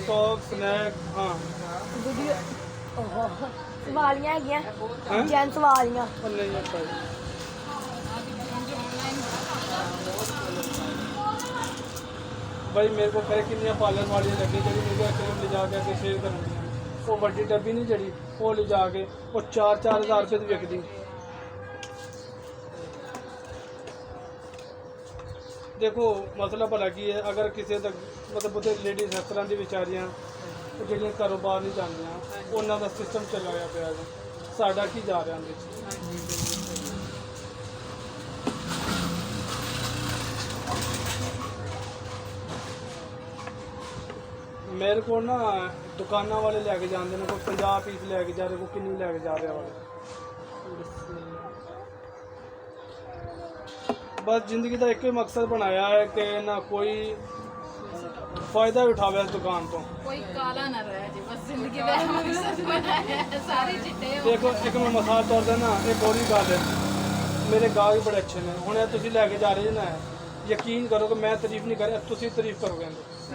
ਸੌਕ snack ਹਾਂ video ਸਵਾਲੀਆਂ ਹੈਗੀਆਂ ਹੈਂ? ਜੈਂਟਸ ਵਾਲੀਆਂ ਉਹ ਨਹੀਂ ਆਪਾਂ भाई मेरे को कहे कितनी पार्लर वाली लगी जी मेरे को एक ले जाके अगे सेल करनी वो वड्डी डब्बी नहीं जड़ी वो ले जाके वो 4-4 हज़ार रुपये की विकदी देखो मसला भला की है अगर किसी तक मतलब उसे लेडीज़ इस तरह की बेचारियां ਜਿਹੜੀਆਂ ਕਾਰੋਬਾਰ ਨਹੀਂ ਜਾਂਦੀਆਂ ਉਹਨਾਂ ਦਾ ਸਿਸਟਮ ਚੱਲਿਆ ਹੋਇਆ ਪਿਆ ਹੈ ਸਾਡਾ ਕੀ ਜਾ ਰਿਹਾ ਉਹਦੇ 'ਚ मेरे को ना दुकाना वाले लैके जाते हैं कोई 50 पीस लैके जा रहे कोई किन्नी लैके जा रहे वाले बस जिंदगी का एक ही मकसद बनाया है कि ना कोई फायदा भी उठावे इस दुकान तो कोई काला ना रहे जी बस जिंदगी का मकसद बनाया है सारे चिट्टे देखो एक मैं मिसाल तौर पर ना एक और ही गल है मेरे गाहक भी बड़े अच्छे ने हुणे तुसीं लैके जा रहे ना यकीन करो कि मैं तारीफ नहीं कर रहा तुसीं तारीफ करोगे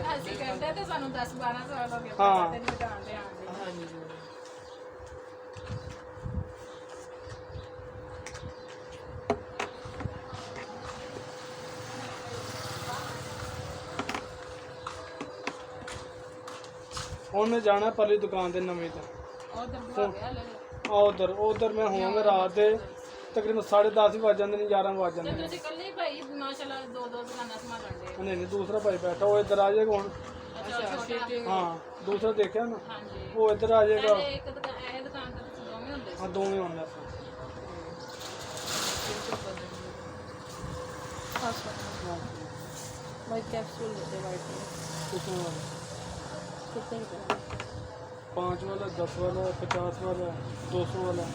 ਅਸੀਂ ਕਹਿੰਦੇ ਤੇ ਸਾਨੂੰ 10-12 ਸਾਲ ਹੋ ਗਏ ਹਾਂ। ਤੇ ਦੁਕਾਨ ਤੇ ਆਉਂਦੇ ਹੁਣ मैं जाना परली दुकान ते नवीं ते ਉਧਰ ਬੁਲਾ ਗਿਆ ਲੈ उधर मैं होवांगा रात दे तकरीबन 10:30 भी वज जाते हैं 11 भी वज जाते हैं ਤੁਸੀਂ ਇਕੱਲੇ ਹੀ ਭਾਈ ਮਾਸ਼ਾਅੱਲਾ ਦੋ ਦੁਕਾਨਾਂ ਸੰਭਾਲਣ ਦੇ नहीं नहीं दूसरा भाई बैठा वो इधर आ जाएगा हुण ਅੱਛਾ ਛੋਟਾ हाँ दूसरा देखा ना ਹਾਂਜੀ वो इधर आ जाएगा ਪਹਿਲੇ ਇੱਕ ਦੁਕਾਨ ਇਹ ਦੁਕਾਨ ਤੇ ਤੁਸੀਂ ਦੋਵੇਂ ਹੁੰਦੇ ਸੀ हाँ दोवें होने भाई कैप्सूल देते वाइट कितने वाला कितने का 5 वाला 10 वाला 50 वाला 200 वाला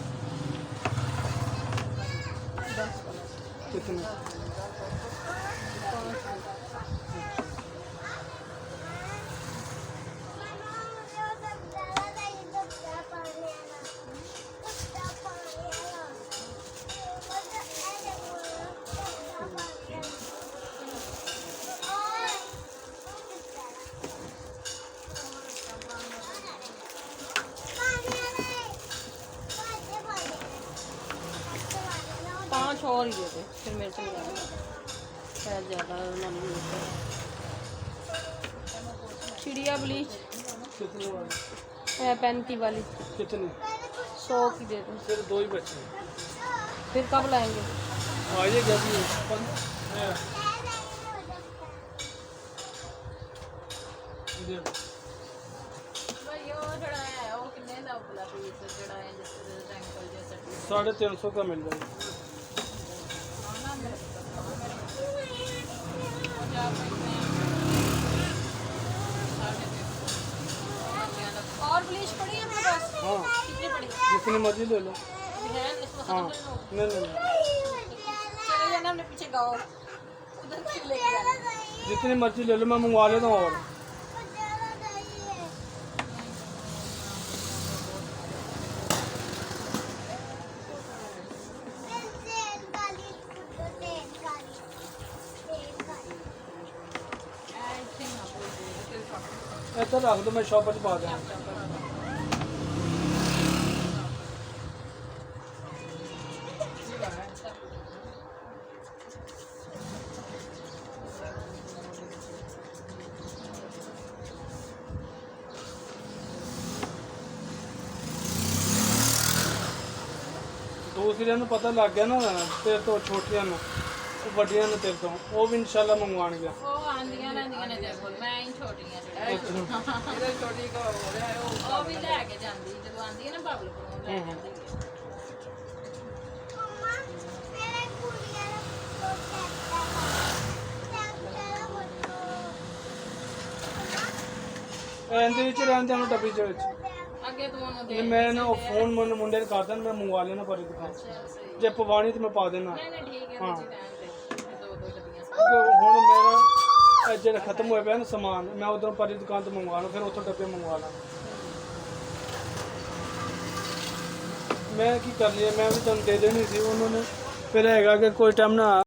10 वाला कितने 5 और ही दे दे फिर मेरे से नहीं आएगा शायद ज़्यादा उन्होंने यूज़ करा चिड़िया ब्लीच कितने वाला 35 वाली कितने 100 की दे दो सिर्फ 2 ही बचे फिर कब लाएंगे आइए जब ये ਭਾਈ ਉਹ ਜਿਹੜਾ ਹੈ ਉਹ ਕਿੰਨੇ ਦਾ ਉਪਲਾ ਪੀਸ ਜਿਹੜਾ ਹੈ ਜਿਸ ਤਰ੍ਹਾਂ ਟੈਂਕਲ ਜਿਹਾ ਸੱਟੀ 350 का मिल जाएगा और ब्लीच पड़ी है अपने पास हाँ कितनी पड़ी जितनी मर्जी ले लो है इसमें हाँ खत्म नहीं नहीं नहीं चले जाना अपने पीछे गाँव उधर से लेके जाना जितनी मर्जी ले लो मैं मंगवा लेता हूँ और इधर रख दो मैं शॉप पा दें दूसरिया पता लग गया ना तेरे तो छोटिया ਵੱਡੀਆਂ ਨੇ ਤੇਰੇ ਤੋਂ ਉਹ ਵੀ ਇਨਸ਼ਾਅੱਲਾ ਮੰਗਵਾਣਗੇ ਉਹ ਆਂਦੀਆਂ ਰਹਿੰਦੀਆਂ ਨੇ ਤੇਰੇ ਕੋਲ ਮੈਂ ਹੀ ਛੋਟੀਆਂ ਜਿਹੜਾ ਇਹਦਾ ਛੋਟੀ ਕਾ ਹੋ ਰਿਹਾ ਹੈ ਉਹ ਵੀ ਲੈ ਕੇ ਜਾਂਦੀ ਜਦੋਂ ਆਂਦੀ ਹੈ ਨਾ ਬਬਲਪੁਰੋਂ ਲੈ ਜਾਂਦੀ ਹੈ ਇਹਦੇ ਵਿੱਚ ਰਹਿੰਦੇ ਹਨ ਡੱਬੀ ਦੇ ਵਿੱਚ ਅੱਗੇ ਤੂੰ ਉਹਨੂੰ ਦੇ ਤੇ ਮੈਂ ਨਾ ਉਹ ਫੋਨ ਮੁੰਡੇ ਨੂੰ ਕਰ ਦੇਣਾ ਮੈਂ ਮੰਗਵਾ ਲੈਣਾ ਪਰੀ ਦੁਕਾਨ ਜੇ ਪਵਾਣੀ ਤੇ ਮੈਂ ਪਾ ਦੇਣਾ ਨਹੀਂ ਨਹੀਂ ਠੀਕ ਹੈ ਤੁਸੀਂ ਰਹਿਣ ਦੇ ਦੋ ਡੱਬੀਆਂ ਹੁਣ ਮੇਰਾ ਜਿਹੜਾ ਖਤਮ ਹੋਇਆ ਪਿਆ ਨਾ ਸਮਾਨ ਮੈਂ ਉਧਰੋਂ ਪਰੀ ਦੁਕਾਨ ਤੋਂ ਮੰਗਵਾ ਲਾਂ ਫਿਰ ਉੱਥੋਂ ਡੱਬੇ ਮੰਗਵਾ ਲਾਂ ਮੈਂ ਕੀ ਕਰ ਲਿਆ ਮੈਂ ਵੀ ਤੁਹਾਨੂੰ ਦੇ ਦੇਣੀ ਸੀ ਉਹਨਾਂ ਨੇ ਫਿਰ ਹੈਗਾ ਕਿ ਕੋਈ ਟਾਈਮ ਨਾ